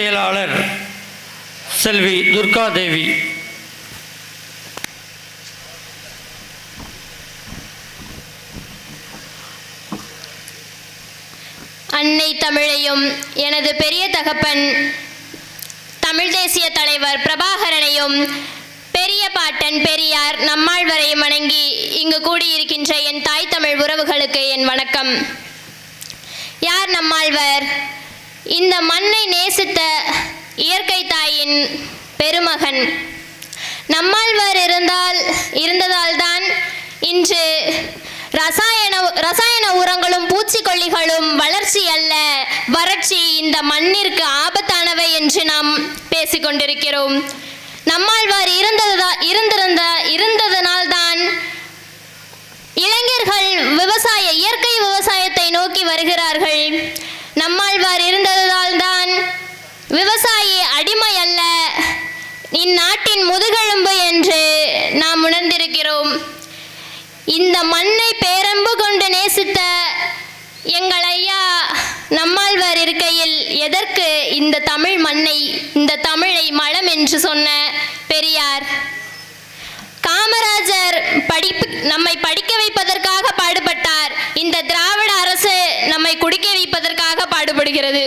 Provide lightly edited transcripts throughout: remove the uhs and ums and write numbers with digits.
செயலாளர் செல்வி துர்காதேவி. அன்னை தமிழையும் எனது பெரிய தகப்பன் தமிழ் தேசிய தலைவர் பிரபாகரனையும் பெரிய பாட்டன் பெரியார் நம்மாழ்வாரையும் வணங்கி இங்கு கூடியிருக்கின்ற என் தாய் தமிழ் உறவுகளுக்கு என் வணக்கம். யார் நம்மாழ்வார்? இந்த மண்ணை நேசித்த இயற்கை தாயின் பெருமகன். நம்மாழ்வார் இருந்ததால்தான் இன்று ரசாயன உரங்களும் பூச்சிக்கொல்லிகளும் வளர்ச்சி அல்ல வறட்சி இந்த மண்ணிற்கு ஆபத்தானவை என்று நாம் பேசிக்கொண்டிருக்கிறோம். நம்மாழ்வார் இருந்ததனால்தான் இளைஞர்கள் இயற்கை விவசாயத்தை நோக்கி வருகிறார்கள். நம்மாழ்வார் இருந்ததால்தான் விவசாயி அடிமை அல்ல, இந்நாட்டின் முதுகெலும்பு என்று நாம் உணர்ந்திருக்கிறோம். இந்த மண்ணை பேரன்பு கொண்டு நேசித்த எங்கள் ஐயா நம்மாழ்வார் இருக்கையில் எதற்கு இந்த தமிழ் மண்ணை, இந்த தமிழை மலம் என்று சொன்ன பெரியார்? காமராஜர் நம்மை படிக்க வைப்பதற்காக பாடுபட்டார். இந்த திராவிட அரசு நம்மை குடிக்க வைப்பதற்காக பாடுபடுகிறது.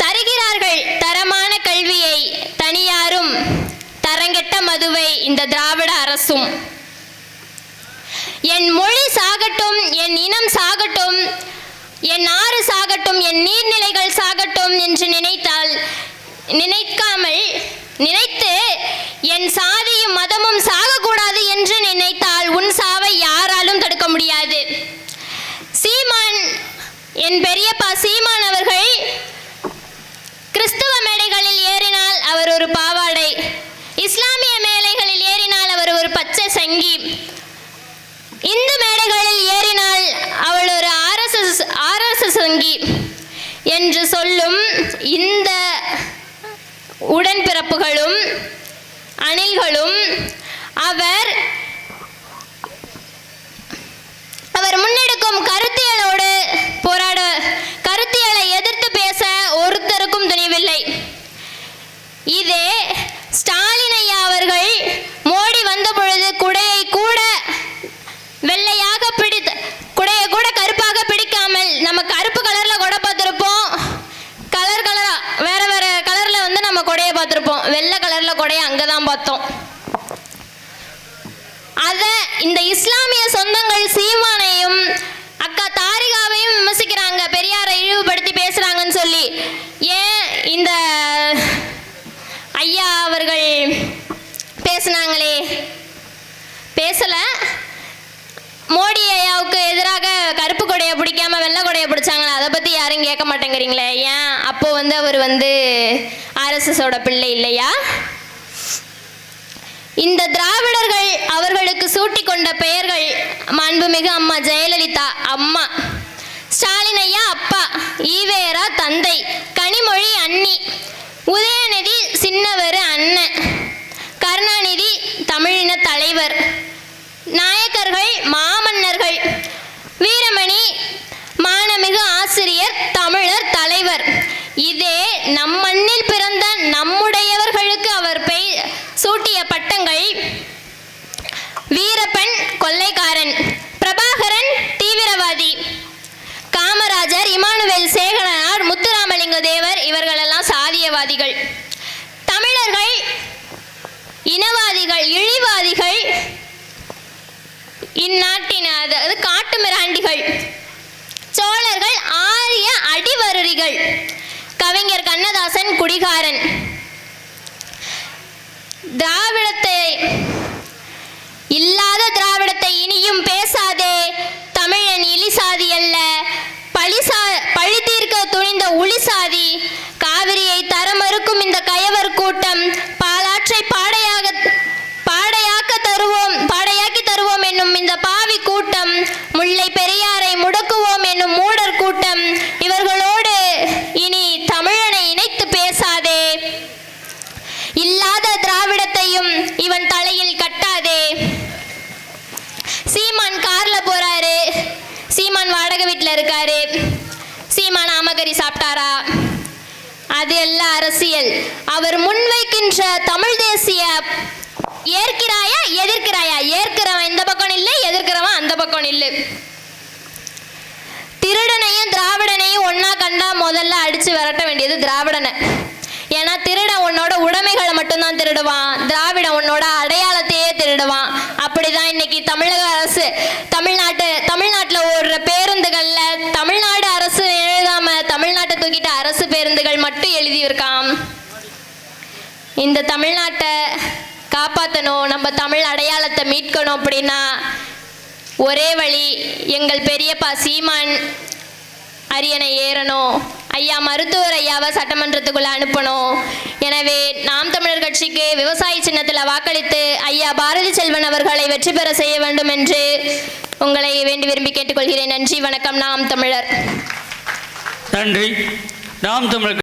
தருகிறார்கள் தரமான கல்வியை தனியாரும், தரங்கெட்ட மதுவை இந்த திராவிட அரசும். என் மொழி சாகட்டும், என் இனம் சாகட்டும், என் ஆறு சாகட்டும், என் நீர்நிலைகள் சாகட்டும் என்று நினைத்து என் சாதியும் மதமும் சாகக்கூடாது என்று நினைத்தால் உன் சாவை யாராலும் தடுக்க முடியாது. சீமான், என் பெரியப்பா சீமான் அவர்கள் கிறிஸ்துவ மேடைகளில் ஏறினால் அவர் ஒரு பாவாடை, இஸ்லாமிய மேடைகளில் ஏறினால் அவர் ஒரு பச்சை சங்கி, இந்து மேடைகளில் ஏறினால் அவள் ஒரு ஆர்எஸ்எஸ் சங்கி என்று சொல்லும் இந்த உடன்பிறப்புகளும் அணில்களும் அவர் முன்னெடுக்கும் கருத்தியலை எதிர்த்து பேச ஒருத்தருக்கும் துணிவில்லை. இதே ஸ்டாலின் ஐயா அவர்கள் மோடி வந்த பொழுது குடையை கூட வெள்ளையாக குடையை கூட கருப்பாக பிடிக்காமல், நம்ம கருப்பு கலர்ல கொடை பார்த்திருப்போம், வேற கலர்ல நம்ம கொடையை பார்த்திருப்போம், வெள்ளை கலர்ல கொடையை அங்கதான் பார்த்தோம். அத இந்த இஸ்லாமிய சொந்தங்கள் சீமானையும் அக்கா தாரிகாவையும் விமர்சிக்கிறாங்க, பெரியாரை இழிவுபடுத்தி பேசுறாங்கன்னு சொல்லி. ஏன் இந்த ஐயா அவர்கள் பேசினாங்களே, பேசல. மோடி ஐயாவுக்கு எதிராக கருப்பு கொடையை பிடிக்காம வெள்ளை கொடையை பிடிச்சாங்களே, அதை பத்தி யாரும் கேட்க மாட்டேங்கிறீங்களே. ஏன் அப்போ அவர் ஆர்எஸ்எஸோட பிள்ளை இல்லையா? இந்த திராவிடர்கள் அவர்களுக்கு சூட்டி கொண்ட பெயர்கள் மாண்புமிகு அம்மா ஜெயலலிதா அம்மா, ஸ்டாலின் ஐயா அப்பா, ஈவேரா தந்தை, கனிமொழி அண்ணி, உதயநிதி சின்னவர் அண்ணன், கருணாநிதி தமிழின தலைவர், நாயக்கர்கள் மாமன்னர்கள், வீரமணி மானமிகு ஆசிரியர் தமிழர் தலைவர். இதே நம் மண்ணில் பிறந்த நம்முடையவர்களுக்கு அவர் சூட்டிய பட்டங்கள்: வீரப்பன் கொள்ளைக்காரன், பிரபாகரன் தீவிரவாதி, காமராஜர், இமானுவேல் சேகரனார், முத்துராமலிங்க தேவர் இவர்களெல்லாம் சாதியவாதிகள். தமிழர்கள் இனவாதிகள், இழிவாதிகள், இந்நாட்டின் அதாவது காட்டு மிராண்டிகள். சோழர்கள் ஆரிய அடிவருரிகள். கவிஞர் கண்ணதாசன் குடிகாரன். இல்லாத திராவிடத்தை இனியும் பேசாதே, தமிழன் இலிசாதி அல்ல, பழி தீர்க்க துணிந்த உளிசாதி. காவிரியை தரமறுக்கும் இந்த கயவர் கூட்டம், பாலாற்றை பாடையாக்கி தருவோம் என்னும் இந்த பாவி கூட்டம், முல்லை பெரியாரை முடக்குவோம் என்னும் மூடர் கூட்டம். இவர்களோடு இனி தமிழனை இணைத்து பேசாதே, இல்லாத திராவிடத்தையும் இவன் தலையில் கட்டாதே. சீமான் கார்ல போறாரு, சீமான் வாடகை வீட்டுல இருக்காரு, சீமான் ஆமகரி சாப்பிட்டாரா? அது அல்ல அரசியல். அவர் முன்வைக்கின்ற தமிழ் தேசிய ஏற்கிறாயா எதிர்க்கிறாயா? ஏற்கிறவன் இந்த பக்கம் இல்லை, எதிர்க்கிறவன் அந்த பக்கம் இல்லை. திருடனையும் திராவிடனையும் ஒன்னா கண்டா முதல்ல அடிச்சு விரட்ட வேண்டியது திராவிடனை. ஏன்னா திருடன் உன்னோட உடைமைகளை மட்டும்தான் திருடுவான், திராவிடன் உன்னோட அடையாளத்தையே திருடுவான். அப்படிதான் இன்னைக்கு தமிழக அரசு தமிழ்நாட்டில் ஓடுற பேருந்துகள்ல தமிழ்நாடு அரசு எழுதாம தமிழ்நாட்டை தூக்கிட்டு அரசு பேருந்துகள் மட்டும் எழுதியிருக்கான். இந்த தமிழ்நாட்டை காப்பாற்றணும், நம்ம தமிழ் அடையாளத்தை மீட்கணும் அப்படின்னா ஒரே வழி, எங்கள் பெரியப்பா சீமான் அரியணை ஏறணும், ஐயா மருத்துவர் ஐயாவை சட்டமன்றத்துக்குள்ள அனுப்பணும். எனவே நாம் தமிழர் கட்சிக்கு விவசாய சின்னத்தில் வாக்களித்து ஐயா பாரதி செல்வன் அவர்களை வெற்றி பெற செய்ய வேண்டும் என்று உங்களை வேண்டி விரும்பி கேட்டுக்கொள்கிறேன். நன்றி, வணக்கம். நாம் தமிழர். நன்றி. நாம் தமிழர்